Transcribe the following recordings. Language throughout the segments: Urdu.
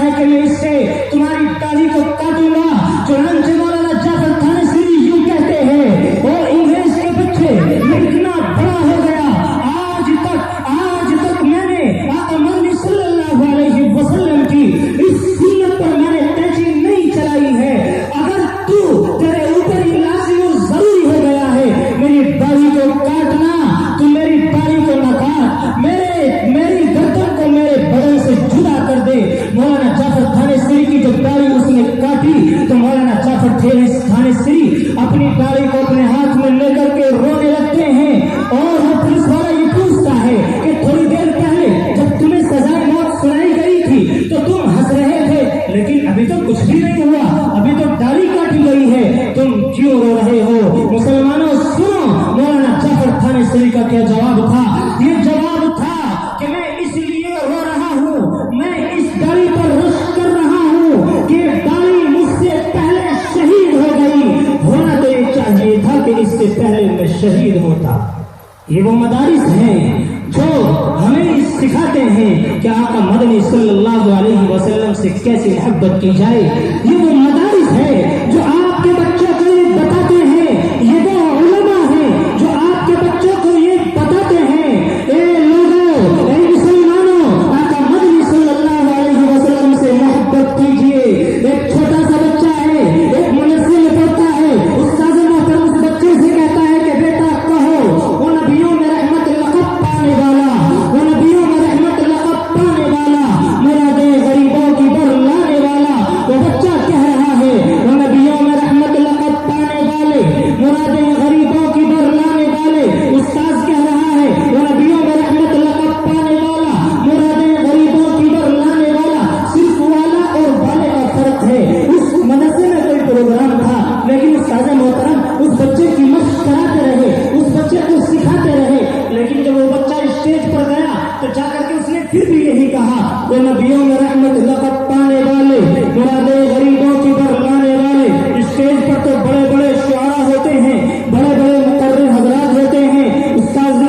ہے کہ میں اس سے تمہاری داڑھی کو کاٹوں گا۔ چنانچہ مولانا جعفر تھانسری یوں کہتے ہیں، اور انگریز کے بچے میں اتنا بڑا ہو گیا، آج تک میں نے آقا مدنی صلی اللہ علیہ وسلم کی اس سنت پر میں نے تیزی نہیں چلائی ہے۔ اگر تیرے اوپر ہی لازمی اور ضروری ہو گیا ہے میری داڑھی کو کاٹنا، تو میری داڑھی کو نہ کاٹ، میری گردن کو میرے بدن سے جدا کر دے۔ مولانا جعفر تھانسری کی جب داڑھی اس نے کاٹی تو مولانا جعفر تھانسری اپنی داڑھی کو اپنے ہاتھ میں لے کر کے رونے لگتے ہیں، اور وہ پولیس والا یہ پوچھتا ہے کہ تھوڑی دیر پہلے جب تمہیں سزائے موت سنائی گئی تھی تو تم ہنس رہے تھے، لیکن ابھی تو کچھ بھی نہیں ہوا، ابھی تو داڑھی کاٹی گئی ہے، تم کیوں رو رہے ہو؟ مسلمانوں سنو مولانا جعفر تھانسری کا کیا جواب تھا۔ یہ جواب تھا کہ میں اس لیے رو رہا ہوں، میں اس داڑھی پر رشک کر رہا ہوں کہ داڑھی مجھ سے پہلے شہید ہو گئی، ہونا تو یہ چاہیے تھا کہ اس سے پہلے میں شہید ہوتا۔ یہ وہ مدارس ہیں جو ہمیں سکھاتے ہیں کہ آقا مدنی صلی اللہ علیہ وسلم سے کیسے محبت کی جائے۔ یہ وہ مدارس ہے جو آپ کے بچوں کو یہ بتاتے ہیں، یہ وہ علماء ہیں جو آپ کے بچوں کو یہ بتاتے ہیں، اے لوگوں، اے مسلمانوں، آقا مدنی صلی اللہ علیہ وسلم سے محبت کیجیے۔ ایک چھوٹا سا بچہ ہے، ایک مدرسے میں پڑھتا ہے، استاد محترم اس بچے سے کہتا ہے کہ بیٹا کہو، وہ نبیوں میں رحمت لقب پانے والا، وہ نبیوں میں رحمت لقب پانے والا، مراد غریبوں کی بر لانے والا، وہ بچہ کہہ رہا ہے وہ نبیوں میں رحمت لقب پانے والے، مراد غریبوں کی بر لانے والے۔ استاذ کہہ رہا ہے وہ نبیوں میں رحمت لقب پانے والا، مراد غریبوں کی بر لانے والا۔ صرف والا اور والے کا فرق ہے۔ اس مدرسے میں کوئی پروگرام تھا، لیکن استاد محترم اس بچے کی مشق کراتے رہے، اس بچے کو سکھاتے رہے، لیکن جب وہ بچہ اسٹیج پر گیا تو جا کر کے اس نے پھر بھی یہی کہا وہ نبیوں میں رحمت لقب پانے والے، مراد غریبوں کی بر لانے والے۔ اسٹیج پر تو بڑے بڑے شعراء ہوتے ہیں، بڑے بڑے مقرر حضرات ہوتے ہیں۔ استاد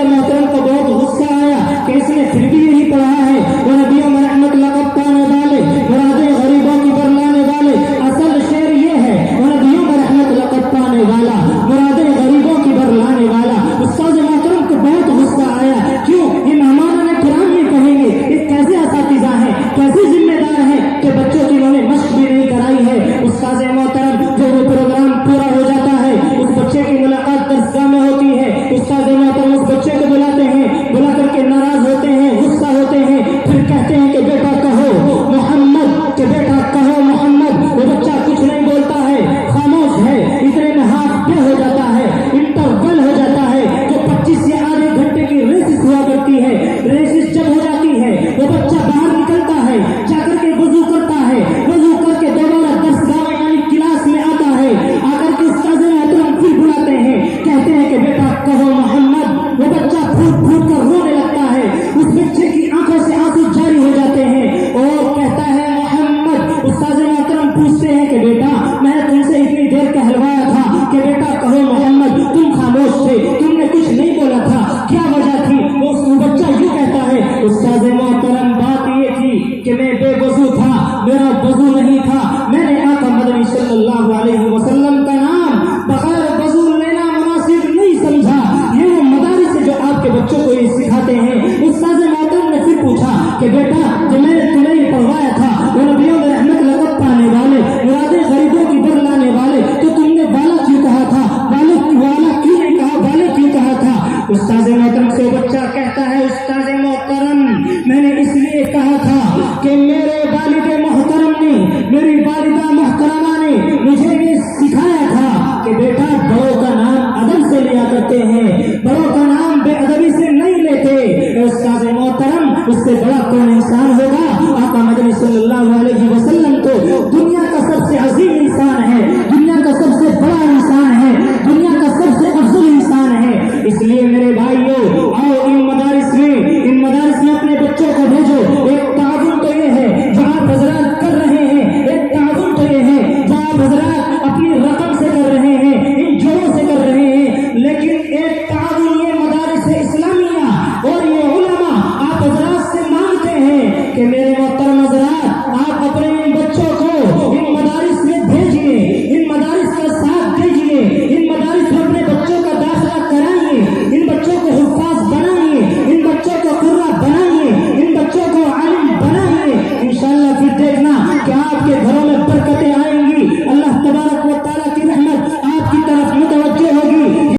محترم کو بہت غصہ آیا کہ اس نے پھر بھی یہی پڑھا ہے وہ نبیوں میں رحمت لقب پانے والے، مراد غریبوں کی بر لانے والے۔ اصل شعر یہ ہے وہ نبیوں میں رحمت لقب پانے والا، مراد غریبوں کی بر لانے والا۔ استاد محترم کو بہت غصہ آیا، کیوں؟ یہ مہمان کرام یہ کہیں گے یہ کیسے اساتذہ ہیں، کیسے ذمہ دار ہیں کہ بچوں کی انہوں نے مشق بھی نہیں کرائی ہے۔ استاد محترم جب وہ پروگرام پورا ہو جاتا ہے، اس بچے کی ملاقات درسگاہ میں ہوتی ہے، استاد محترم اس بچے کو بلاتے ہیں، بلا کر کے ناراض ہوتے ہیں، غصہ ہوتے ہیں، پھر کہتے ہیں کہ بیٹا کہو محمد، کہ بیٹا کہو محمد۔ وہ بچہ کچھ نہیں بولتا ہے، خاموش ہے، اتنے میں ہاتھ پہ ہو جاتا ہے، انٹرول ہو جاتا ہے، جو 25 سے آدھے گھنٹے کی ریسس ہوا کرتی ہے۔ ریسس جب ہو جاتی ہے وہ بچہ باہر نکلتا ہے، جا کر کے وضو کرتا ہے، وضو کر کے دوبارہ درسگاہ یعنی کلاس میں آتا ہے، آ کر کے استاد محترم پھر بلاتے ہیں، کہتے ہیں کہ بیٹا کہو محمد۔ وہ بچہ پھوٹ پھوٹ کر رونے لگتا ہے، اس بچے کی آنکھوں سے آنسو جاری ہو جاتے ہیں اور کہتا ہے محمد۔ استاد محترم پوچھتے ہیں کہ بیٹا میں نے تم سے اتنی دیر کہلوایا تھا کہ بیٹا کہو محمد، تم خاموش تھے، تم نے کچھ نہیں بولا تھا، کیا وجہ تھی؟ وہ بچہ یوں کہتا ہے استاد محترم بات یہ تھی کہ میں بے وضو تھا، میرا وضو نہیں تھا، میں نے آقا مدنی صلی اللہ علیہ وسلم کا نام بغیر وضو لینا مناسب نہیں سمجھا۔ یہ وہ مدارس جو آپ کے بچوں کو یہ سکھاتے ہیں۔ استاد محترم نے پھر پوچھا کہ بیٹا جو میں نے تمہیں یہ پڑھوایا تھا وہ نبیوں میں رحمت لقب پانے والے، مراد غریبوں کی بر لانے والے، تو تم نے والا کیوں کہا تھا، والا کیوں نہیں کہا، والے کیوں کہا تھا؟ استاد محترم سے بچہ کہتا ہے استاد محترم میں نے اس لیے کہا تھا کہ میرے والد محترم نے، میری والدہ محترمہ نے مجھے یہ سکھایا تھا کہ بیٹا بڑوں کا نام ادب سے لیا کرتے ہیں، بڑوں کا نام بے ادبی سے نہیں لیتے۔ استاد محترم اس سے بڑا کون انسان ہوگا؟ آقا مدنی صلی اللہ علیہ وسلم تو دنیا کا سب سے عظیم انسان ہے، دنیا کا سب سے بڑا انسان ہے، دنیا کا سب سے افضل انسان ہے۔ اس لیے